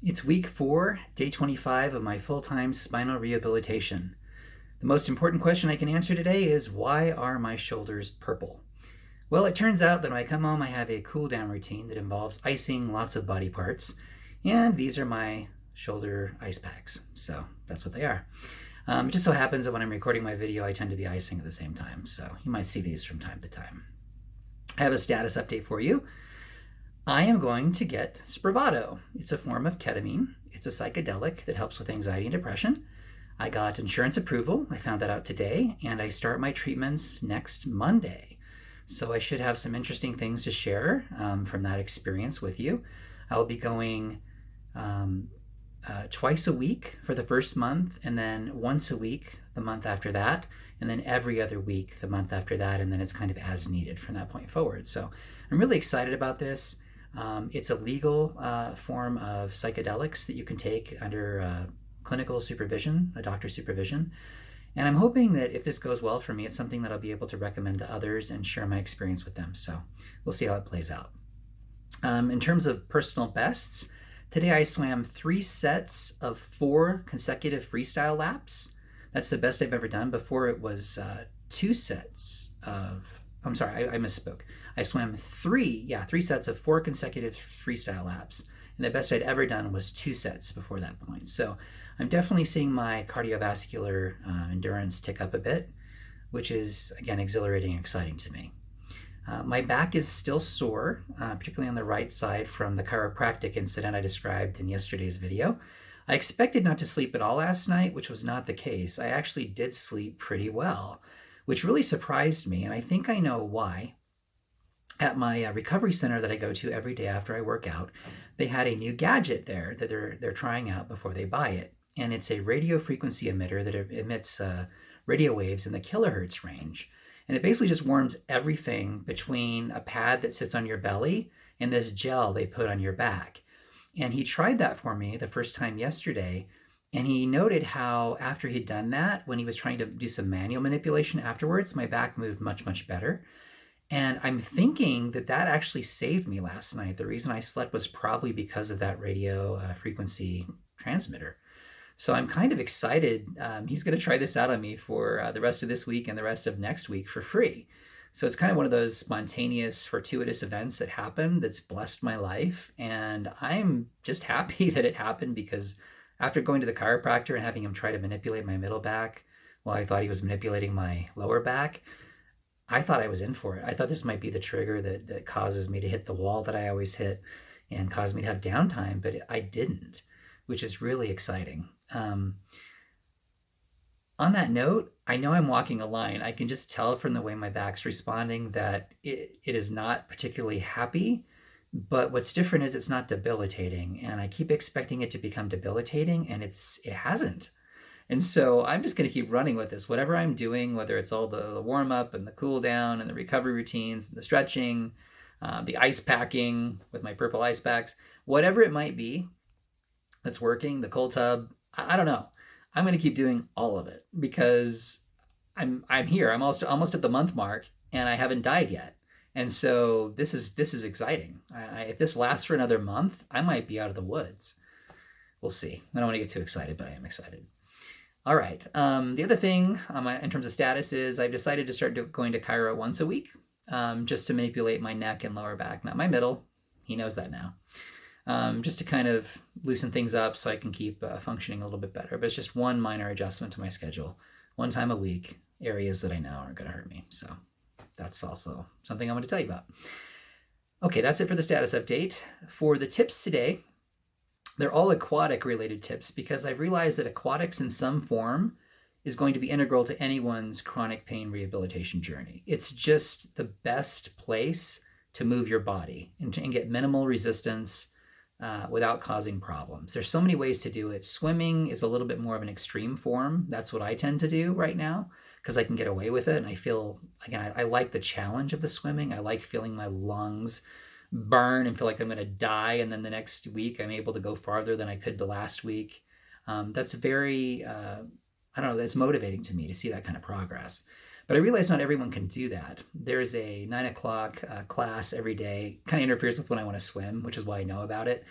It's week 4, day 25 of my full-time spinal rehabilitation. The most important question I can answer today is, why are my shoulders purple? Well, it turns out that when I come home, I have a cool down routine that involves icing lots of body parts, and these are my shoulder ice packs. So that's what they are. It just so happens that when I'm recording my video, I tend to be icing at the same time, so you might see these from time to time. I have a status update for you. I am going to get Spravato. It's a form of ketamine. It's a psychedelic that helps with anxiety and depression. I got insurance approval. I found that out today, and I start my treatments next Monday. So I should have some interesting things to share from that experience with you. I'll be going twice a week for the first month, and then once a week the month after that, and then every other week the month after that, and then it's kind of as needed from that point forward. So I'm really excited about this. It's a legal form of psychedelics that you can take under clinical supervision, a doctor's supervision. And I'm hoping that if this goes well for me, it's something that I'll be able to recommend to others and share my experience with them. So we'll see how it plays out. In terms of personal bests, today I swam 3 sets of 4 consecutive freestyle laps. That's the best I've ever done. Before it was 2 sets of, I'm sorry, I misspoke. I swam 3 sets of 4 consecutive freestyle laps. And the best I'd ever done was 2 sets before that point. So I'm definitely seeing my cardiovascular endurance tick up a bit, which is, again, exhilarating and exciting to me. My back is still sore, particularly on the right side from the chiropractic incident I described in yesterday's video. I expected not to sleep at all last night, which was not the case. I actually did sleep pretty well, which really surprised me, and I think I know why. At my recovery center that I go to every day after I work out, they had a new gadget there that they're trying out before they buy it. And it's a radio frequency emitter that emits radio waves in the kilohertz range. And it basically just warms everything between a pad that sits on your belly and this gel they put on your back. And he tried that for me the first time yesterday. And he noted how after he'd done that, when he was trying to do some manual manipulation afterwards, my back moved much, much better. And I'm thinking that that actually saved me last night. The reason I slept was probably because of that radio frequency transmitter. So I'm kind of excited. He's going to try this out on me for the rest of this week and the rest of next week for free. So it's kind of one of those spontaneous, fortuitous events that happened that's blessed my life. And I'm just happy that it happened, because after going to the chiropractor and having him try to manipulate my middle back while I thought he was manipulating my lower back, I thought I was in for it. I thought this might be the trigger that causes me to hit the wall that I always hit and cause me to have downtime, but I didn't, which is really exciting. On that note, I know I'm walking a line. I can just tell from the way my back's responding that it is not particularly happy, but what's different is it's not debilitating, and I keep expecting it to become debilitating, and it hasn't. And so I'm just going to keep running with this. Whatever I'm doing, whether it's all the warm up and the cool down and the recovery routines and the stretching, the ice packing with my purple ice packs, whatever it might be that's working, the cold tub, I don't know. I'm going to keep doing all of it, because I'm here. I'm almost at the month mark, and I haven't died yet. And so this is exciting. If this lasts for another month, I might be out of the woods. We'll see. I don't want to get too excited, but I am excited. All right. The other thing in terms of status is I've decided to start going to chiro once a week, just to manipulate my neck and lower back, not my middle. He knows that now. Just to kind of loosen things up so I can keep functioning a little bit better. But it's just one minor adjustment to my schedule, 1 time a week, areas that I know aren't going to hurt me. So that's also something I want to tell you about. Okay, that's it for the status update. For the tips today, they're all aquatic related tips, because I've realized that aquatics in some form is going to be integral to anyone's chronic pain rehabilitation journey. It's just the best place to move your body and get minimal resistance without causing problems. There's so many ways to do it. Swimming is a little bit more of an extreme form. That's what I tend to do right now, because I can get away with it. And I feel, again, I like the challenge of the swimming. I like feeling my lungs burn and feel like I'm going to die, and then the next week I'm able to go farther than I could the last week. That's very, I don't know, that's motivating to me to see that kind of progress. But I realize not everyone can do that. There's a 9 o'clock class every day, kind of interferes with when I want to swim, which is why I know about it.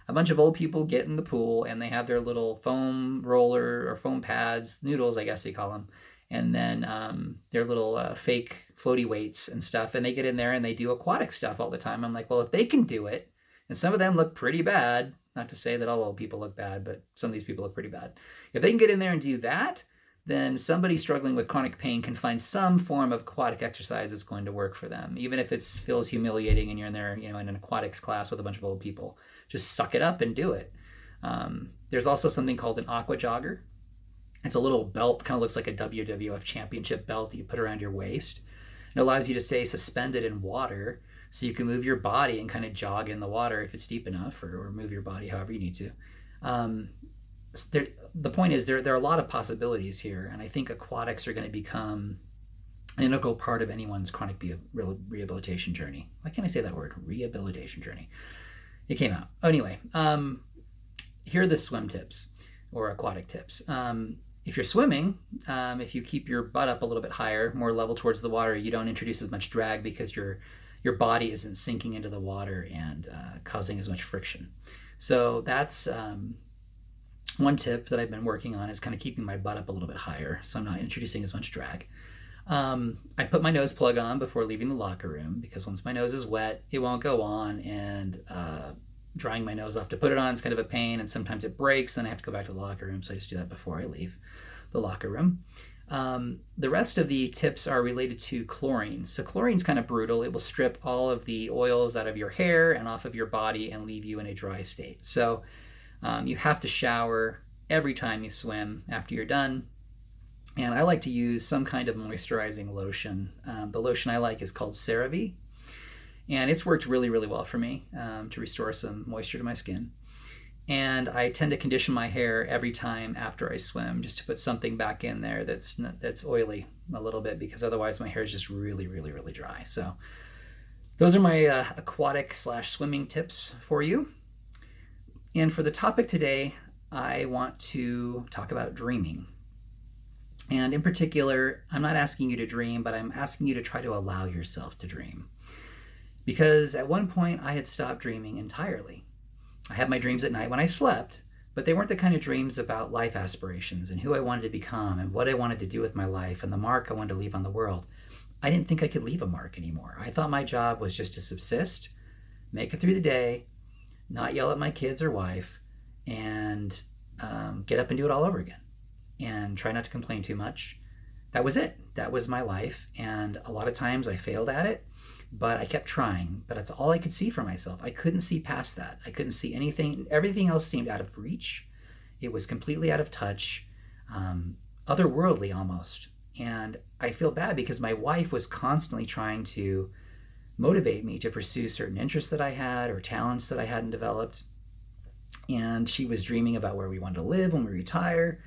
a bunch of old people get in the pool and they have their little foam roller or foam pads, noodles, I guess they call them, and then their little fake floaty weights and stuff. And they get in there and they do aquatic stuff all the time. I'm like, well, if they can do it, and some of them look pretty bad, not to say that all old people look bad, but some of these people look pretty bad. If they can get in there and do that, then somebody struggling with chronic pain can find some form of aquatic exercise that's going to work for them, even if it feels humiliating and you're in there, in an aquatics class with a bunch of old people. Just suck it up and do it. There's also something called an aqua jogger. It's a little belt, kind of looks like a WWF championship belt that you put around your waist. It allows you to stay suspended in water so you can move your body and kind of jog in the water if it's deep enough, or move your body however you need to. The point is there are a lot of possibilities here, and I think aquatics are going to become an integral part of anyone's chronic rehabilitation journey. Why can't I say that word? Rehabilitation journey. It came out. Anyway, here are the swim tips or aquatic tips. If you're swimming, if you keep your butt up a little bit higher, more level towards the water, you don't introduce as much drag because your body isn't sinking into the water and causing as much friction. So that's one tip that I've been working on, is kind of keeping my butt up a little bit higher so I'm not introducing as much drag. I put my nose plug on before leaving the locker room, because once my nose is wet, it won't go on, and drying my nose off to put it on is kind of a pain, and sometimes it breaks and I have to go back to the locker room, so I just do that before I leave the locker room. The rest of the tips are related to chlorine. So chlorine's kind of brutal. It will strip all of the oils out of your hair and off of your body and leave you in a dry state. So you have to shower every time you swim after you're done. And I like to use some kind of moisturizing lotion. The lotion I like is called CeraVe. And it's worked really, really well for me to restore some moisture to my skin. And I tend to condition my hair every time after I swim, just to put something back in there that's oily a little bit, because otherwise my hair is just really, really, really dry. So those are my aquatic/swimming tips for you. And for the topic today, I want to talk about dreaming. And in particular, I'm not asking you to dream, but I'm asking you to try to allow yourself to dream. Because at one point I had stopped dreaming entirely. I had my dreams at night when I slept, but they weren't the kind of dreams about life aspirations and who I wanted to become and what I wanted to do with my life and the mark I wanted to leave on the world. I didn't think I could leave a mark anymore. I thought my job was just to subsist, make it through the day, not yell at my kids or wife, and get up and do it all over again, and try not to complain too much. That was it. That was my life. And a lot of times I failed at it, but I kept trying. But that's all I could see for myself. I couldn't see past that. I couldn't see anything. Everything else seemed out of reach. It was completely out of touch, otherworldly almost. And I feel bad because my wife was constantly trying to motivate me to pursue certain interests that I had or talents that I hadn't developed. And she was dreaming about where we wanted to live when we retire,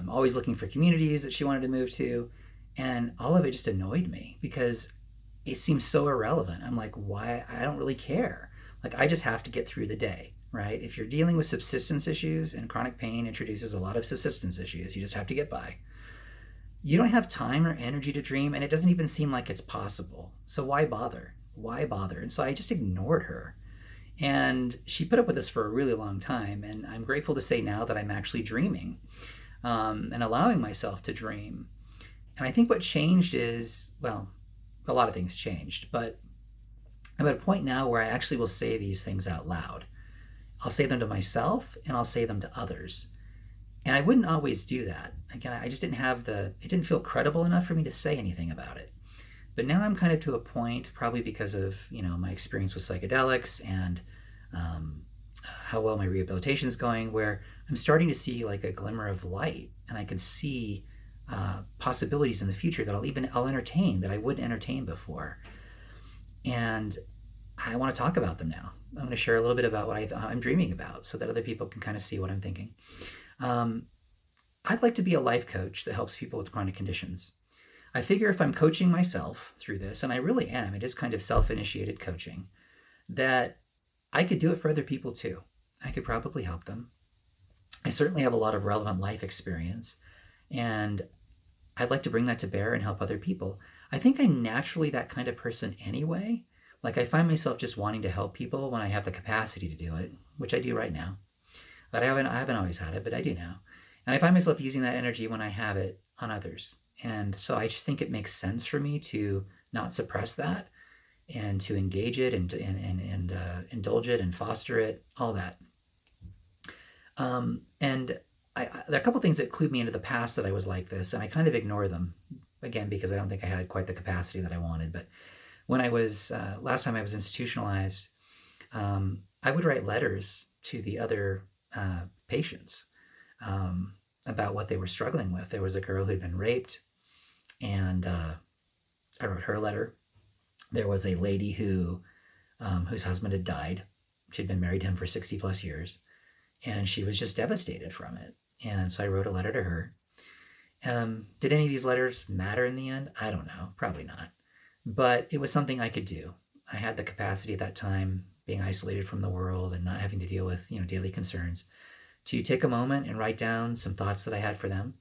always looking for communities that she wanted to move to. And all of it just annoyed me because it seems so irrelevant. I'm like, why? I don't really care. Like, I just have to get through the day, right? If you're dealing with subsistence issues, and chronic pain introduces a lot of subsistence issues, you just have to get by. You don't have time or energy to dream, and it doesn't even seem like it's possible. So why bother? Why bother? And so I just ignored her. And she put up with this for a really long time. And I'm grateful to say now that I'm actually dreaming and allowing myself to dream. And I think what changed is, well, a lot of things changed, but I'm at a point now where I actually will say these things out loud. I'll say them to myself and I'll say them to others. And I wouldn't always do that. Again, I just it didn't feel credible enough for me to say anything about it. But now I'm kind of to a point, probably because of, my experience with psychedelics and how well my rehabilitation is going, where I'm starting to see like a glimmer of light, and I can see possibilities in the future that I'll entertain that I wouldn't entertain before. And I want to talk about them now. I'm going to share a little bit about what I'm dreaming about so that other people can kind of see what I'm thinking. I'd like to be a life coach that helps people with chronic conditions. I figure if I'm coaching myself through this, and I really am, it is kind of self-initiated coaching, that I could do it for other people too. I could probably help them. I certainly have a lot of relevant life experience, and I'd like to bring that to bear and help other people. I think I'm naturally that kind of person anyway. Like I find myself just wanting to help people when I have the capacity to do it, which I do right now. But I haven't always had it, but I do now. And I find myself using that energy when I have it on others. And so I just think it makes sense for me to not suppress that and to engage it and indulge it and foster it, all that. And there are a couple things that clued me into the past that I was like this, and I kind of ignore them again because I don't think I had quite the capacity that I wanted. But when I was last time I was institutionalized, I would write letters to the other patients about what they were struggling with. There was a girl who'd been raped, and I wrote her a letter. There was a lady whose husband had died. She'd been married to him for 60 plus years, and she was just devastated from it. And so I wrote a letter to her. Did any of these letters matter in the end? I don't know, probably not. But it was something I could do. I had the capacity at that time, being isolated from the world and not having to deal with, daily concerns, to take a moment and write down some thoughts that I had for them.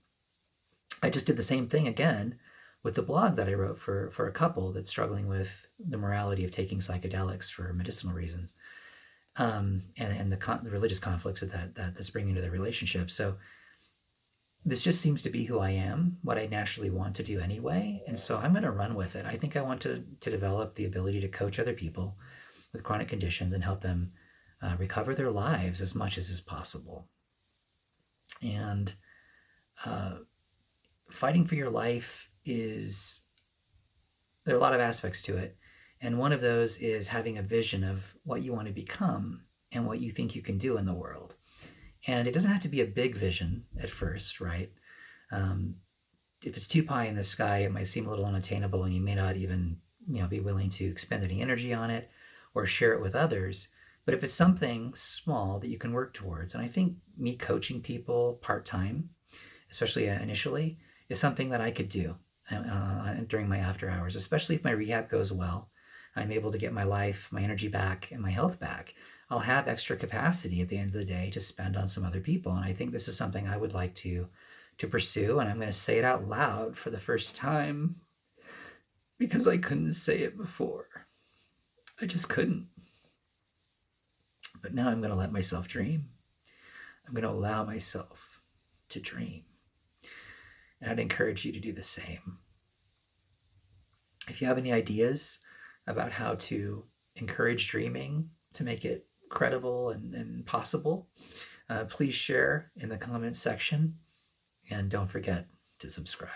I just did the same thing again with the blog that I wrote for a couple that's struggling with the morality of taking psychedelics for medicinal reasons, and the religious conflicts that's bringing to their relationship. So this just seems to be who I am, what I naturally want to do anyway, and so I'm going to run with it. I think I want to develop the ability to coach other people with chronic conditions and help them recover their lives as much as is possible. And fighting for your life there are a lot of aspects to it. And one of those is having a vision of what you want to become and what you think you can do in the world. And it doesn't have to be a big vision at first, right? If it's too pie in the sky, it might seem a little unattainable, and you may not even, be willing to expend any energy on it or share it with others. But if it's something small that you can work towards, and I think me coaching people part-time, especially initially, is something that I could do during my after hours, especially if my rehab goes well. I'm able to get my life, my energy back, and my health back. I'll have extra capacity at the end of the day to spend on some other people. And I think this is something I would like to pursue. And I'm going to say it out loud for the first time because I couldn't say it before. I just couldn't. But now I'm going to let myself dream. I'm going to allow myself to dream. And I'd encourage you to do the same. If you have any ideas about how to encourage dreaming to make it credible and possible, please share in the comments section. And don't forget to subscribe.